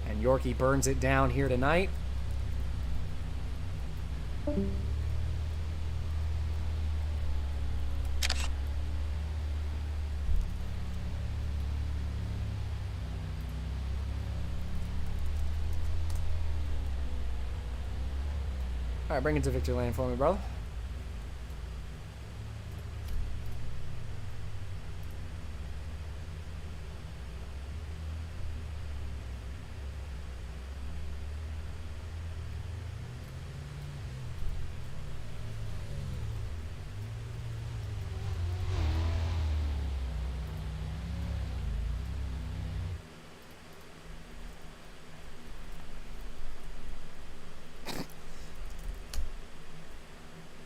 And Yorkie burns it down here tonight. All right, bring it to victory lane for me, brother.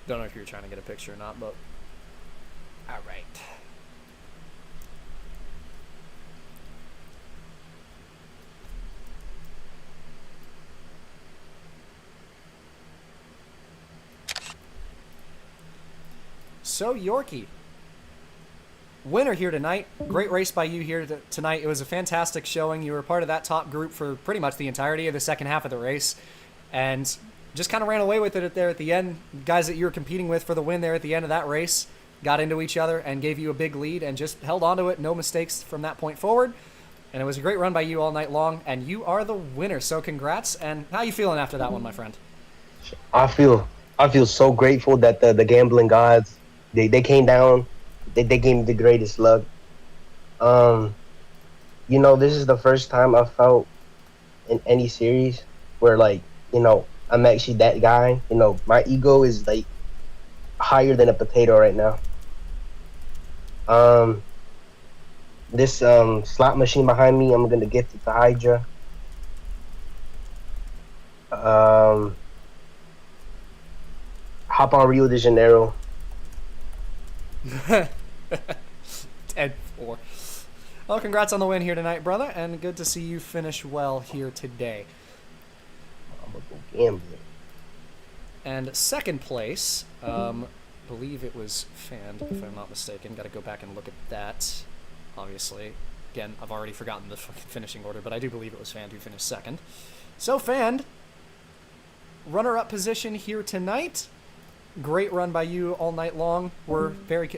Don't know if you were trying to get a picture or not, but all right. So Yorkie, winner here tonight. Great race by you here tonight. It was a fantastic showing. You were part of that top group for pretty much the entirety of the second half of the race, and just kind of ran away with it there at the end. Guys that you were competing with for the win there at the end of that race got into each other and gave you a big lead and just held on to it. No mistakes from that point forward. And it was a great run by you all night long, and you are the winner. So congrats. And how you feeling after that one, my friend? I feel so grateful that the gambling gods, they came down. They gave me the greatest luck. You know, this is the first time I felt in any series where, like, you know, I'm actually that guy. You know, my ego is like higher than a potato right now. This slot machine behind me, I'm gonna gift it to Hydra. Hop on Rio de Janeiro. 10-4. Well, congrats on the win here tonight, brother, and good to see you finish well here today. I'm gonna go gambling. And second place, believe it was fanned, if I'm not mistaken. Got to go back and look at that, obviously. Again, I've already forgotten the fucking finishing order, but I do believe it was Fanned who finished second. So Fanned, runner-up position here tonight. Great run by you all night long.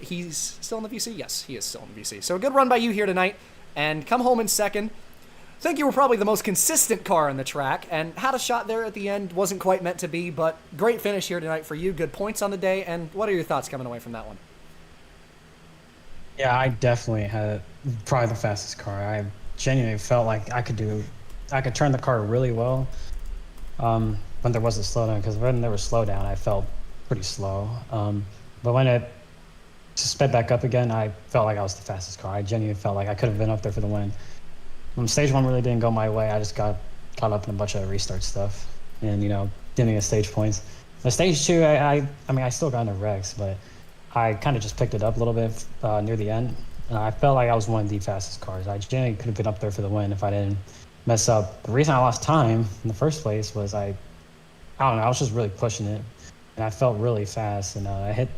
He's still in the VC? Yes, he is still in the VC. So a good run by you here tonight, and come home in second. I think you were probably the most consistent car on the track, and had a shot there at the end. Wasn't quite meant to be, but great finish here tonight for you. Good points on the day, and what are your thoughts coming away from that one? Yeah, I definitely had probably the fastest car. I genuinely felt like I could turn the car really well when there was a slowdown, because when there was slowdown, I felt pretty slow. But when it sped back up again, I felt like I was the fastest car. I genuinely felt like I could have been up there for the win. Stage 1 really didn't go my way. I just got caught up in a bunch of restart stuff and, didn't get stage points. The stage 2, I mean, I still got into wrecks, but I kind of just picked it up a little bit near the end. I felt like I was one of the fastest cars. I genuinely could have been up there for the win if I didn't mess up. The reason I lost time in the first place was I don't know, I was just really pushing it. And I felt really fast, and I hit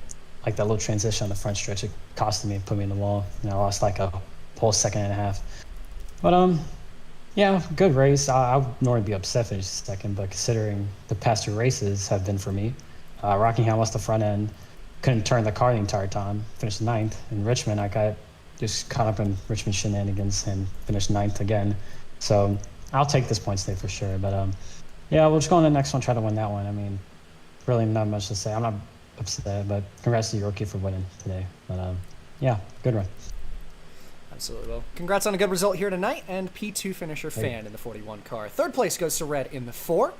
like that little transition on the front stretch. It costed me and put me in the wall. And I lost like a whole second and a half. But yeah, good race. I would normally be upset for second, but considering the past 2 races have been for me, Rockingham lost the front end. Couldn't turn the car the entire time. Finished 9th. In Richmond, I got just caught up in Richmond shenanigans and finished 9th again. So I'll take this point today for sure. But yeah, we'll just go on to the next one, try to win that one. I mean, really not much to say. I'm not upset, but congrats to Yorkie for winning today. But yeah, good run. Absolutely. Well, congrats on a good result here tonight, and P2 finisher Fan in the 41 car. Third place goes to Red in the 4.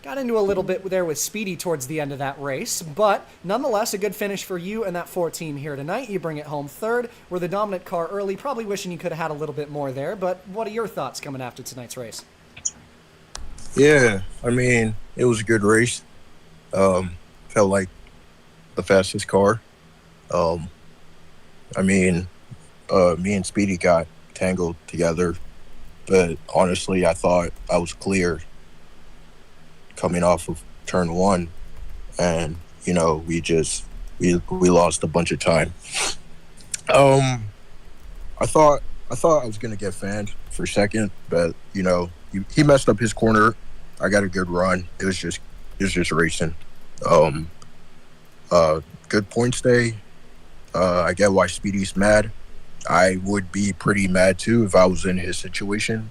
Got into a little bit there with Speedy towards the end of that race, but nonetheless, a good finish for you and that 4 team here tonight. You bring it home third. We're the dominant car early, probably wishing you could have had a little bit more there, but what are your thoughts coming after tonight's race? Yeah, I mean, it was a good race. Felt like the fastest car. I mean, me and Speedy got tangled together, but honestly, I thought I was clear coming off of turn 1, and we lost a bunch of time. I thought I was gonna get fanned for second, but he messed up his corner. I got a good run. It was just racing. Good points day. I get why Speedy's mad. I would be pretty mad too if I was in his situation,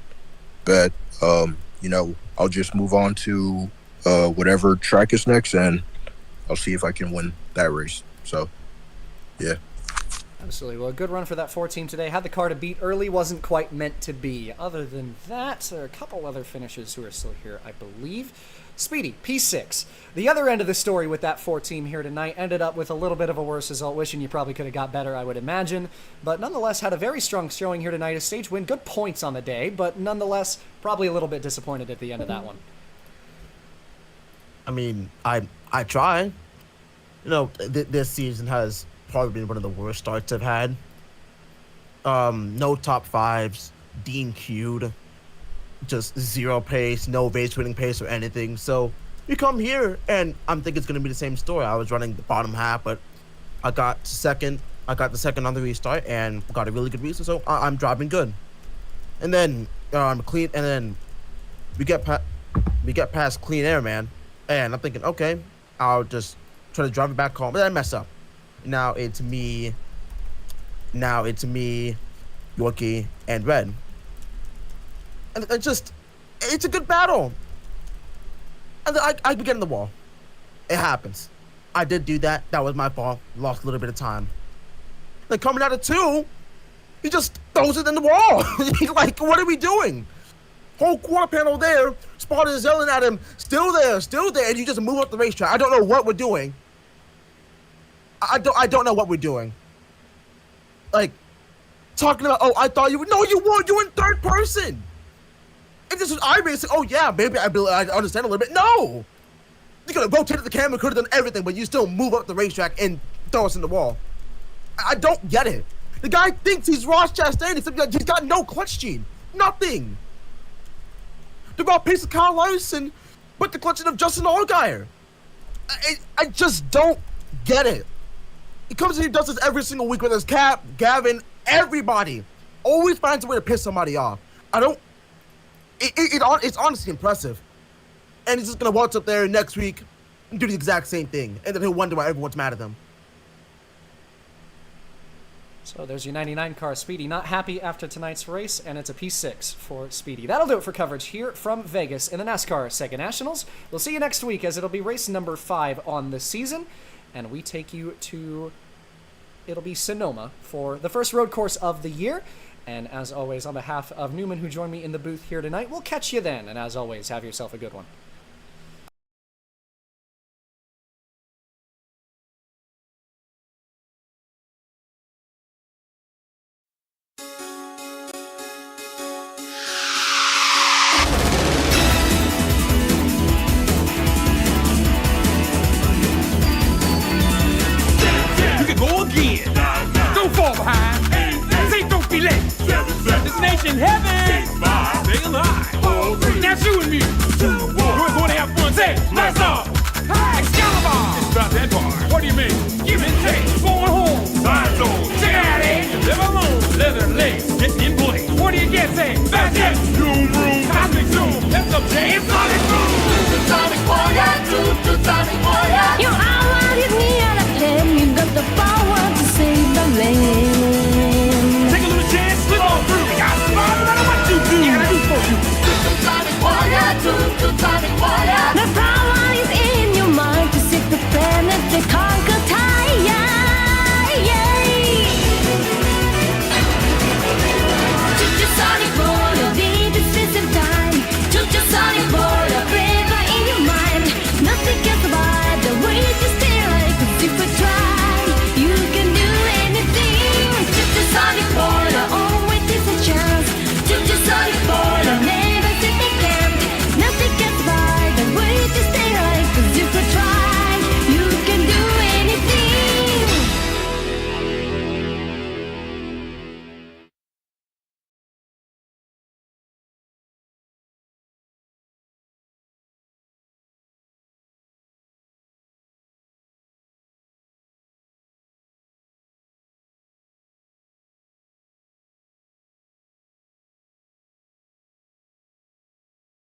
but I'll just move on to whatever track is next, and I'll see if I can win that race. So, yeah. Absolutely. Well, a good run for that 4 team today. Had the car to beat early, wasn't quite meant to be. Other than that, there are a couple other finishers who are still here, I believe. Speedy, P6. The other end of the story with that 4 team here tonight ended up with a little bit of a worse result, wishing you probably could have got better, I would imagine. But nonetheless, had a very strong showing here tonight. A stage win, good points on the day, but nonetheless, probably a little bit disappointed at the end of that one. I mean, I try. This season has probably been one of the worst starts I've had. No top 5s, Dean Q'd, just 0 pace, no race winning pace or anything. So you come here, and I'm thinking it's going to be the same story. I was running the bottom half, but I got second. I got the second on the restart and got a really good restart. So I'm driving good. And then clean, and then we get past Clean Air, man. And I'm thinking, okay, I'll just try to drive it back home. But then I mess up. Now it's me, Yorkie, and Red. And it's a good battle. And then I get in the wall. It happens. I did do that. That was my fault. Lost a little bit of time. Then coming out of 2, he just throws it in the wall. He's like, what are we doing? Whole quarter panel there. Spotter is yelling at him, still there, and you just move up the racetrack. I don't know what we're doing. I don't know what we're doing. Like, talking about, I thought you would. No, you weren't. You were in third person. If this was iRacing, yeah, maybe I understand a little bit. No! You could have rotated the camera, could have done everything, but you still move up the racetrack and throw us in the wall. I don't get it. The guy thinks he's Ross Chastain, except he's got no clutch gene. Nothing. The raw pace of Kyle Larson, but the clutching of Justin Allgaier. I just don't get it. He comes in, he does this every single week with his Cap, Gavin, everybody. Always finds a way to piss somebody off. It's honestly impressive. And he's just gonna waltz up there next week and do the exact same thing, and then he'll wonder why everyone's mad at him. So there's your 99 car, Speedy. Not happy after tonight's race, and it's a P6 for Speedy. That'll do it for coverage here from Vegas in the NASCAR Sega Nationals. We'll see you next week as it'll be race number 5 on the season, and we take you to, it'll be Sonoma for the first road course of the year. And as always, on behalf of Newman, who joined me in the booth here tonight, we'll catch you then. And as always, have yourself a good one. You can go again. Don't fall behind. Say don't be late. This nation heaven. Stay alive. Now shooting me. We're going to have fun. Say, lights off. Excalibur. It's about that bar. What do you mean? Give and take. Going home. Side zone. Check it out, eh? Live alone. Leather legs. Getting in place. What do you get? Say, fat jet. Zoom room. Cosmic zoom. That's up, James. Sonic boom.